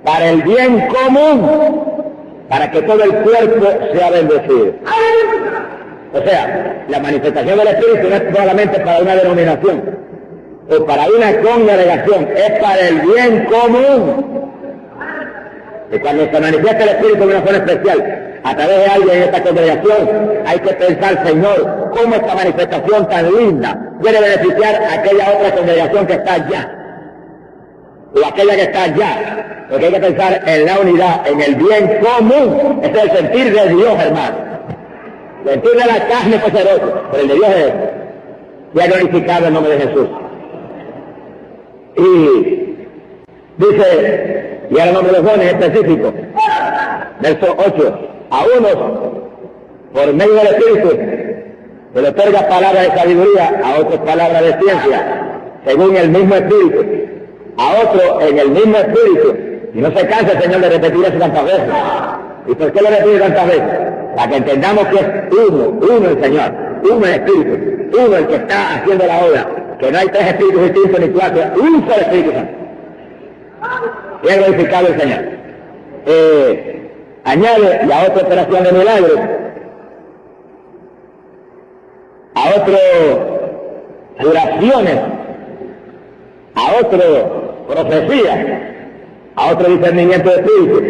para el bien común, para que todo el cuerpo sea bendecido. O sea, la manifestación del Espíritu no es solamente para una denominación o para una congregación, es para el bien común. Y cuando se manifiesta el Espíritu de una forma especial, a través de alguien en esta congregación, hay que pensar, Señor, cómo esta manifestación tan linda puede beneficiar a aquella otra congregación que está allá, o aquella que está allá. Porque hay que pensar en la unidad, en el bien común. Ese es el sentir de Dios, hermano. El sentir de la carne poderosa, pero el de Dios es ya glorificado el nombre de Jesús. Y dice, y ahora el nombre de los dones específico, verso 8, a unos, por medio del Espíritu, se le otorga palabras de sabiduría, a otros palabras de ciencia, según el mismo Espíritu, a otro en el mismo Espíritu. Y no se cansa el Señor de repetir eso tantas veces. ¿Y por qué lo repite tantas veces? Para que entendamos que es uno el Señor, uno el Espíritu, uno el que está haciendo la obra, que no hay tres espíritus distintos ni cuatro, un solo Espíritu Santo. Y es glorificado el Señor. Añade y a otra operación de milagros, a otro curaciones, a otro profecía, a otro discernimiento de espíritu,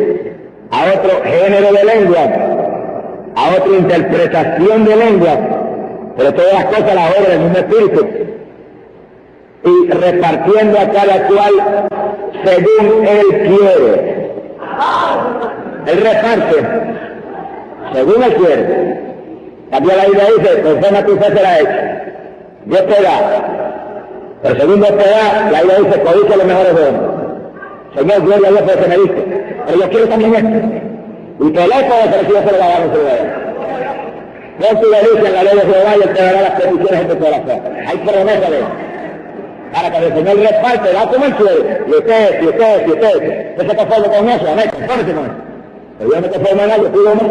a otro género de lenguas, a otra interpretación de lenguas, pero todas las cosas las obra del mismo Espíritu, y repartiendo a cada cual según Él quiere. Él reparte según Él quiere. También la Biblia dice, conforme a tu fe será hecho. Dios te da, pero según Dios te da, la Biblia dice, codicia los mejores dones. Señor, gloria a Dios por lo que me diste, pero yo quiero también esto. Y peleco de que yo se lo va a dar en su lugar. Pon tu delicia en la ley de Jehová y Él te dará las peticiones en tu corazón. Hay promesa de Él. Para que el Señor reparte, da como Él quiere. Y usted. Usted se conforme con eso, amén, confórmese con eso. Pero yo no me conformo en nada, yo pido más.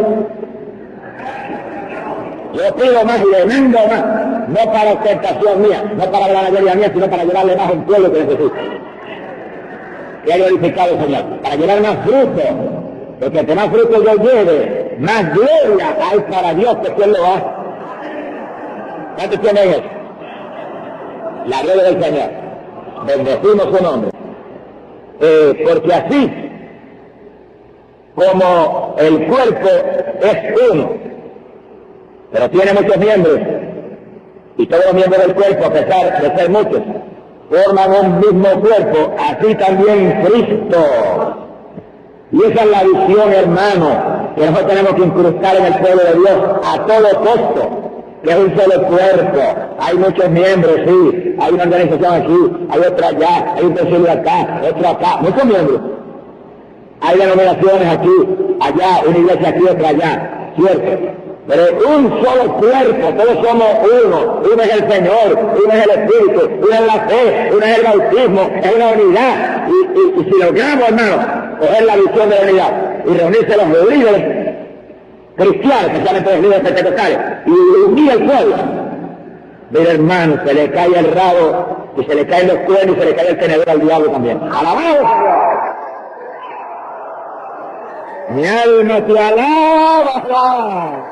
Yo pido más y demando más. No para ostentación mía, no para la gloria mía, sino para llevarle más a un pueblo que necesita. Que haya glorificado el Señor, para llevar más fruto, porque entre más fruto yo lleve, más gloria hay para Dios, que quien lo hace. ¿Cuántos tienen eso? La gloria del Señor. Bendecimos su nombre. Porque así como el cuerpo es uno, pero tiene muchos miembros, y todos los miembros del cuerpo, a pesar de ser muchos, forman un mismo cuerpo, así también Cristo. Y esa es la visión, hermano, que nosotros tenemos que incrustar en el pueblo de Dios a todo costo, que es un solo cuerpo. Hay muchos miembros, sí, hay una organización aquí, hay otra allá, hay un concilio acá, otro acá, muchos miembros. Hay denominaciones aquí, allá, una iglesia aquí, otra allá, ¿cierto? Pero un solo cuerpo, todos somos uno es el Señor, uno es el Espíritu, uno es la fe, uno es el bautismo, es una unidad. Y si logramos, hermano, coger la visión de la unidad y reunirse los líderes cristianos, especialmente los líderes pentecostales, y unir al pueblo, mira, hermano, se le cae el rabo, y se le caen los cuernos, y se le cae el tenedor al diablo también. ¡Alabado, Señor! Mi alma te alaba.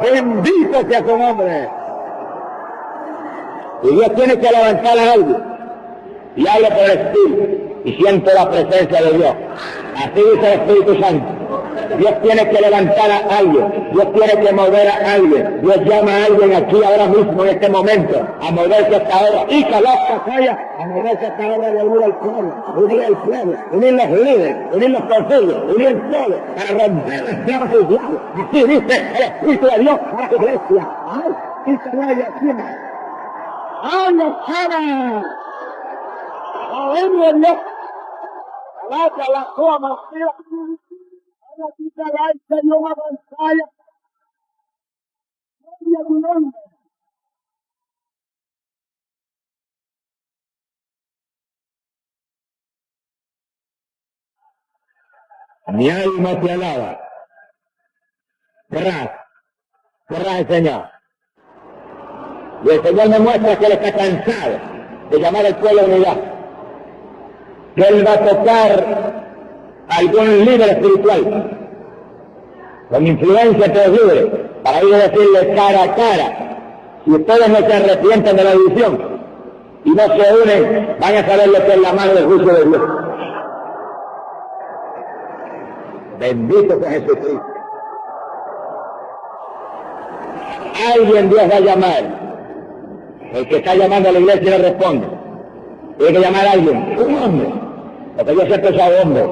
Bendito sea su nombre. Y Dios tiene que levantar a alguien. Y hablo por el Espíritu. Y siento la presencia de Dios. Así dice el Espíritu Santo. Dios tiene que levantar a alguien. Dios tiene que mover a alguien. Dios llama a alguien aquí ahora mismo, en este momento, a moverse hasta ahora. Y calasta calla, a moverse hasta ahora de unir al pueblo, unir los líderes, unir los concilios, unir todo, para romper las llaves del diablo. Así dice el Espíritu de Dios para la iglesia. ¡Ay! ¡Y se vaya aquí! ¡Anda, cara! ¡Oye, Dios! ¡Vaya la toma! ¡Ahora sí te va el Señor a pantalla! ¡Gloria a tu nombre! Mi alma te alaba. Cerrad el Señor. Y el Señor me muestra que Él está cansado de llamar al pueblo a unidad. Que Él va a tocar a algún líder espiritual, con influencia entre los líderes, para ir a decirle cara a cara, si ustedes no se arrepienten de la división y no se unen, van a saber lo que es la mano del juicio de Dios. Bendito sea Jesucristo. Alguien Dios va a llamar. El que está llamando a la iglesia le responde. Tiene que llamar a alguien, un hombre. Porque yo siempre he sido hombre.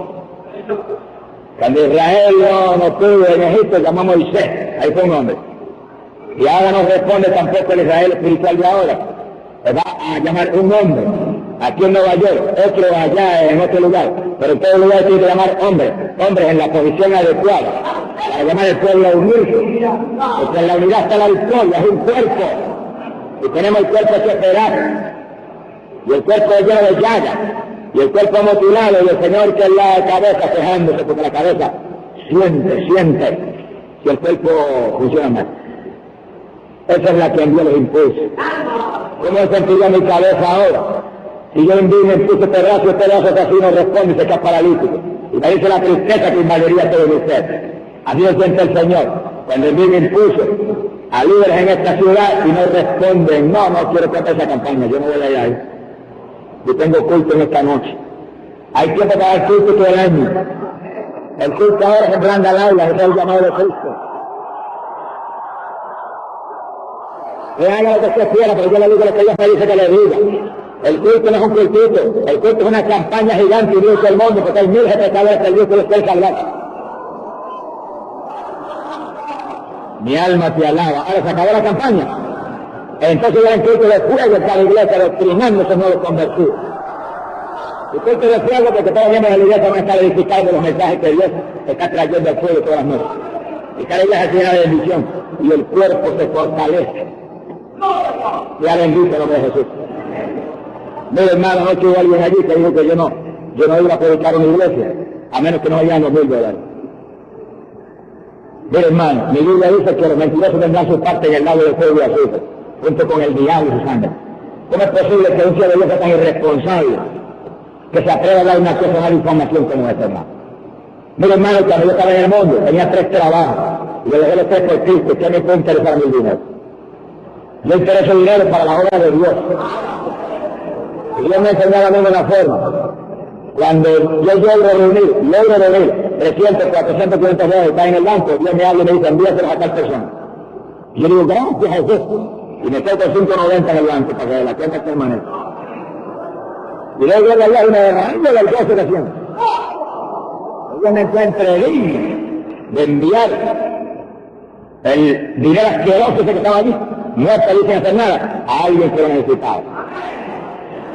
Cuando Israel no pudo en Egipto, llamó a Moisés. Ahí fue un hombre. Y ahora no responde tampoco el Israel espiritual de ahora. Le va a llamar un hombre. Aquí en Nueva York, otro allá en otro lugar. Pero en todo lugar tiene que llamar hombres. Hombres en la posición adecuada. Para llamar al pueblo a unirse. Porque en la unidad está la victoria, es un cuerpo. Y tenemos el cuerpo que operar. Y el cuerpo es lleno de llagas. Y el cuerpo mutilado, y el Señor que es la cabeza quejándose, porque la cabeza siente si el cuerpo funciona mal. Esa es la que envió los impulsos. ¿Cómo sentiría mi cabeza ahora? Si yo envío me impulso este brazo que así no responde y se queda paralítico. Y me dice la tristeza que invadiría todo de usted. Así lo siente el Señor. Cuando envío me impulso a líderes en esta ciudad y no responden, no quiero que esa campaña, yo no voy a ir ahí. Yo tengo culto en esta noche. Hay tiempo para el culto todo el año. El culto ahora es en Blanda Laila, ese es el llamado de Cristo. Que haga lo que usted quiera, pero yo le digo lo que Dios me dice que le diga. El culto no es un cultito, el culto es una campaña gigante y Dios del mundo, porque hay miles de pecadores que el Dios que los quiere salvar. Mi alma te alaba. Ahora se acabó la campaña. Entonces ya en culto de fuego está la iglesia doctrinando esos nuevos convertidos. El culto de fuego porque todos los miembros de la iglesia van a estar edificando los mensajes que Dios está trayendo al pueblo todas las noches. Y cada iglesia se llena de bendición y el cuerpo se fortalece. Ya bendito el nombre de Jesús. Mira hermano, anoche hubo alguien allí que dijo que yo no iba a predicar una iglesia, a menos que no hayan $2,000. Mira hermano, mi Biblia dice que los mentirosos tendrán su parte en el lago del fuego y azufre, junto con el diablo y su sangre. ¿Cómo es posible que un cielo de Dios sea tan irresponsable que se atreva a dar una cosa, una información como esta, hermano? Mira hermano, cuando yo estaba en el mundo, tenía 3 trabajos, y yo dejé los 3 por Cristo, ¿qué me puede interesar mi dinero? Yo intereso dinero para la obra de Dios. Y Dios me enseñaba a mí de una forma. Cuando yo logro reunir 300, 400, 500 dólares, está en el banco, Dios me habla y me dice, envíaselos a tal persona. Y yo digo, gracias Jesús. Y me quedo con 5.90 en el banco para que la cuenta permanezca. Y luego yo le y me derramo del gozo que siento. Yo me encuentro digno de enviar el dinero asqueroso que estaba allí, no está sin hacer nada, a alguien que lo necesitaba.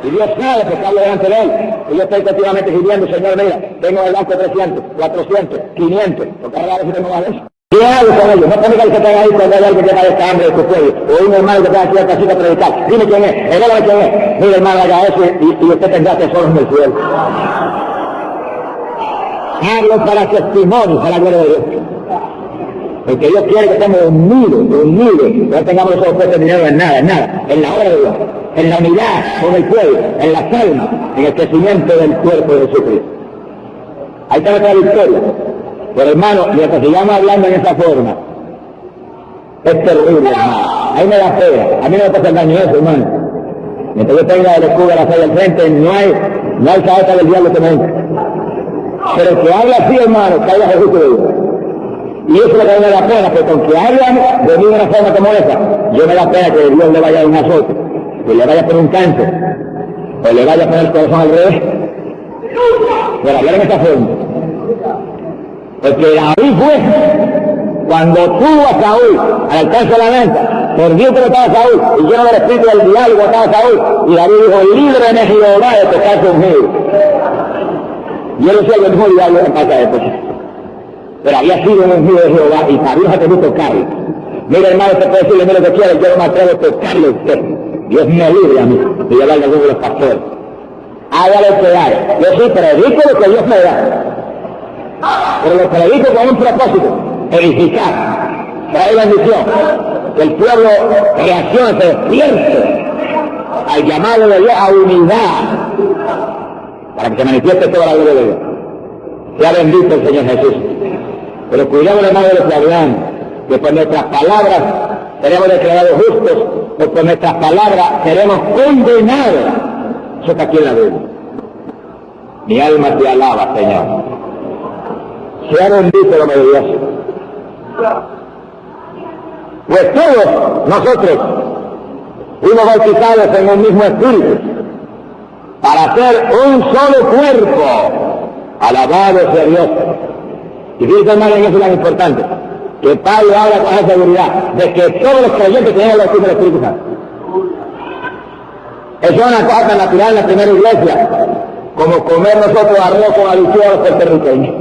Y Dios sabe que está delante de él. Y yo estoy continuamente pidiendo, Señor, mira, tengo en el banco 300, 400, 500, porque ahora si tengo más de eso. ¿Qué hago con ellos? No tengo que se tenga ahí cuando hay alguien que padezca hambre de tu cuello, o un hermano que tenga aquí a casita a predicar. Dime quién es, revélame quién es. Mira hermano, haga eso y usted tendrá tesoros en el cielo. Hablo para testimonio, para la gloria de Dios. Porque Dios quiere que estemos unidos, no tengamos los ojos puestos en dinero en nada, en la obra de Dios, en la unidad con el pueblo, en las almas, en el crecimiento del cuerpo de Jesucristo. Ahí está nuestra victoria. Pero hermano, mientras sigamos hablando en esa forma, es terrible, hermano. Ahí me da pena, a mí no me pasa el daño eso, hermano. Mientras yo tenga el escudo de la fe del frente, no hay saeta del diablo que me entre. Pero el que habla así, hermano, caiga Jesús de Dios. Y eso es lo que me da pena, porque aunque hablan de mí de una forma como esa, yo me da pena que Dios le vaya a dar un azote, que le vaya a poner un cáncer, o le vaya a poner el corazón al revés, por hablar en esta forma. Porque David fue, cuando tuvo a Saúl al alcance de la venta, por Dios que no estaba Saúl, y lleno del espíritu del diálogo estaba Saúl, y David dijo, líbreme Jehová de tocar conmigo. Y yo no sé el mismo diablo en pasa esto. Pero había sido un ungido de Jehová y David no se tuvo tocarlo. Mira hermano, usted puede decirle, mira lo que quiere, yo no me atrevo a tocarle a usted. Dios me libre a mí de llevarle a alguno de los pastores. Haga lo que haga. Yo sí predico lo que Dios me da. Pero lo predico con un propósito, edificar, traer bendición. Que el pueblo reaccione, se despierte al llamado de Dios a unidad, para que se manifieste toda la gloria de Dios. Sea bendito el Señor Jesús. Pero cuidado, hermano, de los que hablamos, que por nuestras palabras seremos declarados justos, o por nuestras palabras seremos condenados. Eso está aquí en la Biblia. Mi alma te alaba, Señor. sea bendito el nombre de Dios. Pues todos nosotros fuimos bautizados en un mismo espíritu para ser un solo cuerpo. Alabado sea Dios. Y fíjense, hermano, en eso es lo importante, que Pablo habla con esa seguridad de que todos los creyentes tienen el bautismo del Espíritu Santo. Eso es una cosa tan natural en la primera iglesia, como comer nosotros arroz con habichuelas a los puertorriqueños.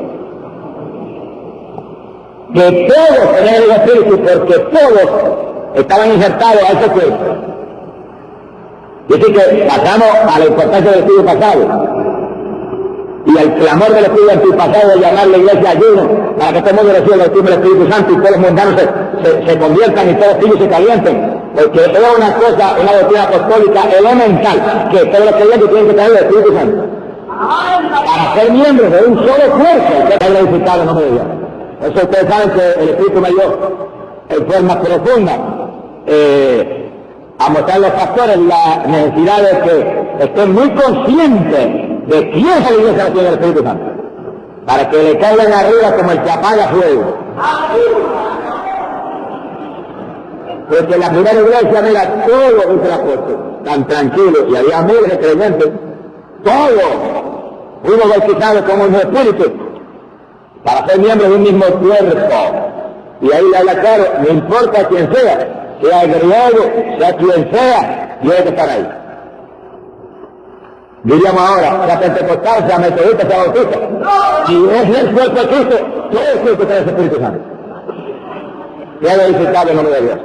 Que todos tenían el Espíritu, porque todos estaban injertados a ese cuerpo. Y así que pasamos a la importancia del estudio pasado y al clamor del Espíritu antipasado de llamar a la iglesia ayuno para que todo el mundo reciba el bautismo del Espíritu Santo y todos los mundanos se conviertan y todos los tibios se calienten. Porque es una cosa, una doctrina apostólica elemental, que todos los creyentes tienen que tener el Espíritu Santo para ser miembros de un solo cuerpo que es glorificado en nombre de Dios. Por eso ustedes saben que el Espíritu me dio en forma profunda a mostrar a los pastores la necesidad de que estén muy conscientes de quién es la iglesia que tiene el Espíritu Santo, para que le caigan arriba como el que apaga fuego. Porque en la primera iglesia, mira, todo dice el apóstol, tan tranquilo, y había miles de creyentes, todos fuimos bautizados como un espíritu, para ser miembros de un mismo cuerpo. Y ahí le habla claro, no importa quién sea griego, sea quien sea, tiene que estar ahí. Diríamos ahora, sea pentecostal, sea metodista, sea bautista. Si es el cuerpo de Cristo, todo el cuerpo tiene el Espíritu Santo. Sea glorificado el nombre de Dios.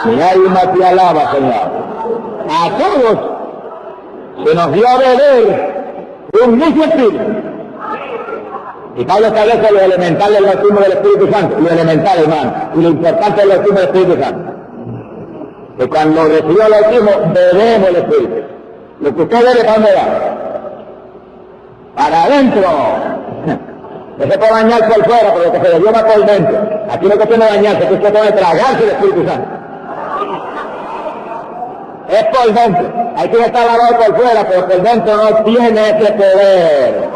Mi alma te alaba, Señor. A todos se nos dio a beber un mismo Espíritu. Y Pablo establece lo elemental del bautismo del Espíritu Santo, lo elemental, hermano, y lo importante del bautismo del Espíritu Santo. Que cuando recibió el bautismo, bebemos el Espíritu. Lo que usted bebe, ¿para dónde va? Para adentro. No se puede bañar por fuera, pero lo que se le dio va por dentro. Aquí lo que tiene que bañarse, que usted puede tragarse el Espíritu Santo. Es por dentro. Hay que estar lavado por fuera, pero por dentro no tiene ese poder.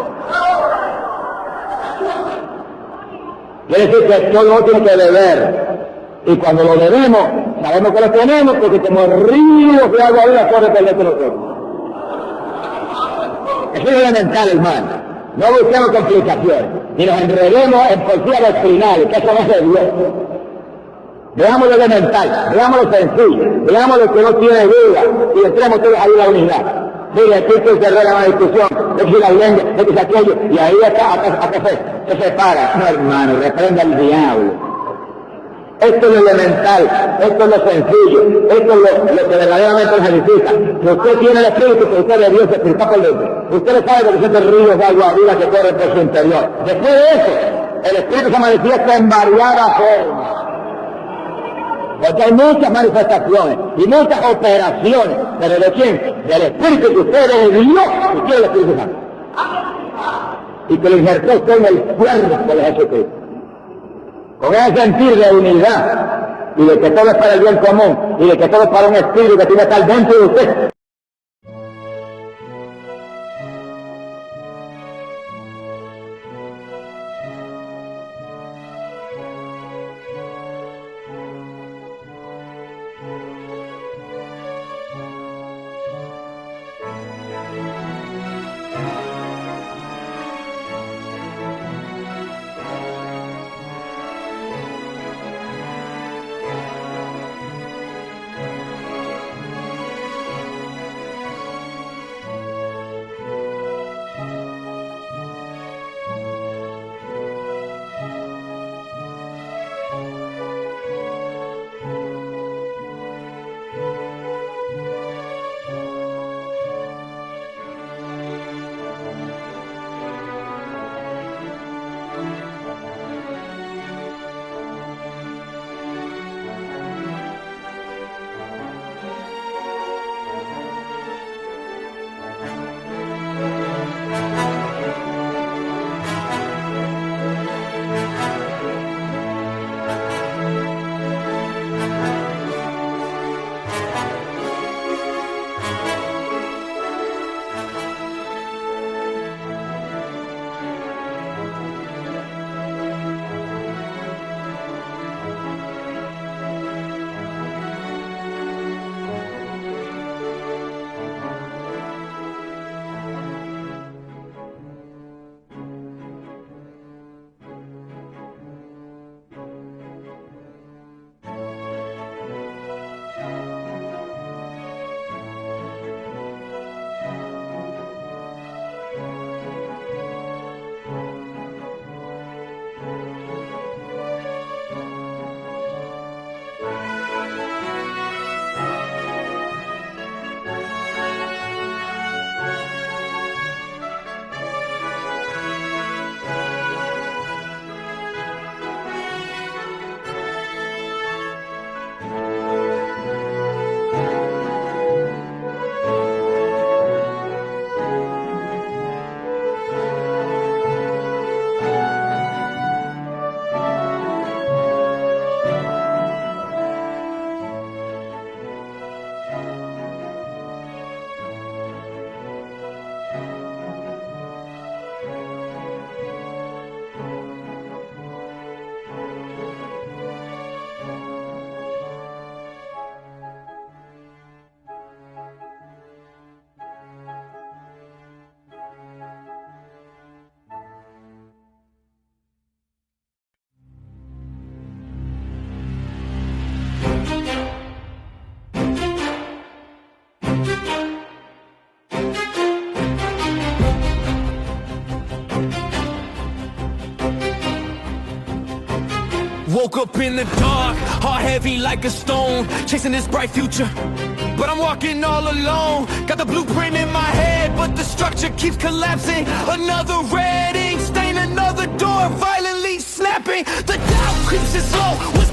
Quiere decir que todo uno tiene que beber. Y cuando lo bebemos, sabemos que lo tenemos, porque como ríos de agua viva corre por dentro de nosotros. Eso es elemental, hermano. No busquemos complicaciones, ni nos enredemos en poesía doctrinal, que eso no es de Dios. Veamos lo elemental, veamos lo sencillo, veamos lo que no tiene duda, y entremos todos ahí en la unidad. Mire, aquí se arregla una discusión, de que la lengua, de que es aquello, y ahí acá se separa. No, hermano, reprenda al diablo. Esto es lo elemental, esto es lo sencillo, esto es lo que verdaderamente nos edifica. Que usted tiene el Espíritu, que usted de Dios se está por dentro. Usted sabe que siente ríos de agua viva que corren por su interior. Después de eso, el Espíritu se manifiesta en variadas formas. Porque hay muchas manifestaciones y muchas operaciones, pero ¿de quién? Del Espíritu, que usted es de Dios, que quiere el Espíritu Santo. Y que lo injertó usted en el cuerpo de Jesucristo. Con ese sentir de unidad y de que todo es para el bien común y de que todo es para un espíritu que tiene que estar dentro de usted. up in the dark, heart heavy like a stone, chasing this bright future, but I'm walking all alone. Got the blueprint in my head, but the structure keeps collapsing. Another red ink stain, another door violently snapping. The doubt creeps in slow.